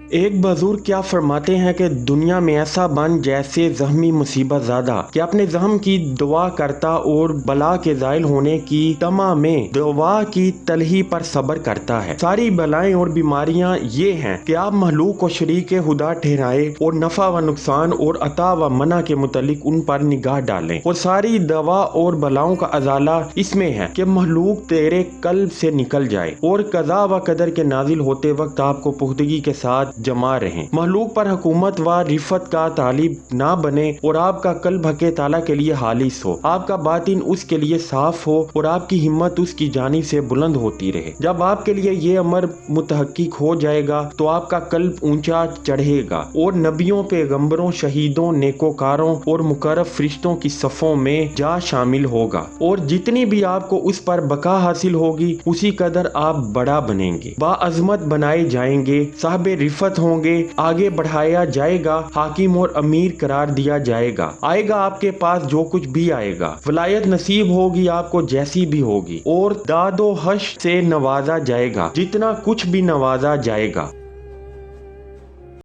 ایک بزرگ کیا فرماتے ہیں کہ دنیا میں ایسا بن جیسے زخمی مصیبت زادہ کہ اپنے زخم کی دعا کرتا اور بلا کے زائل ہونے کی تمہ میں دعا کی تلہی پر صبر کرتا ہے۔ ساری بلائیں اور بیماریاں یہ ہیں کہ آپ مخلوق کو شریک خدا ٹھہرائیں اور نفع و نقصان اور عطا و منع کے متعلق ان پر نگاہ ڈالیں، اور ساری دوا اور بلاؤں کا ازالہ اس میں ہے کہ مخلوق تیرے قلب سے نکل جائے اور قضا و قدر کے نازل ہوتے وقت آپ کو پختگی کے ساتھ جمع رہیں، مخلوق پر حکومت و رفت کا طالب نہ بنے اور آپ کا قلب حق تعالیٰ کے لیے خالص ہو، آپ کا باطن اس کے لیے صاف ہو اور آپ کی ہمت اس کی جانب سے بلند ہوتی رہے۔ جب آپ کے لیے یہ امر متحقق ہو جائے گا تو آپ کا قلب اونچا چڑھے گا اور نبیوں، پیغمبروں، شہیدوں، نیکوکاروں اور مقرب فرشتوں کی صفوں میں جا شامل ہوگا، اور جتنی بھی آپ کو اس پر بقا حاصل ہوگی اسی قدر آپ بڑا بنیں گے، باعظمت بنائے جائیں گے، صاحب رفت ہوں گے، آگے بڑھایا جائے گا، حاکم اور امیر قرار دیا جائے گا، آئے گا آپ کے پاس جو کچھ بھی آئے گا، ولایت نصیب ہوگی آپ کو جیسی بھی ہوگی، اور داد و حشر سے نوازا جائے گا جتنا کچھ بھی نوازا جائے گا۔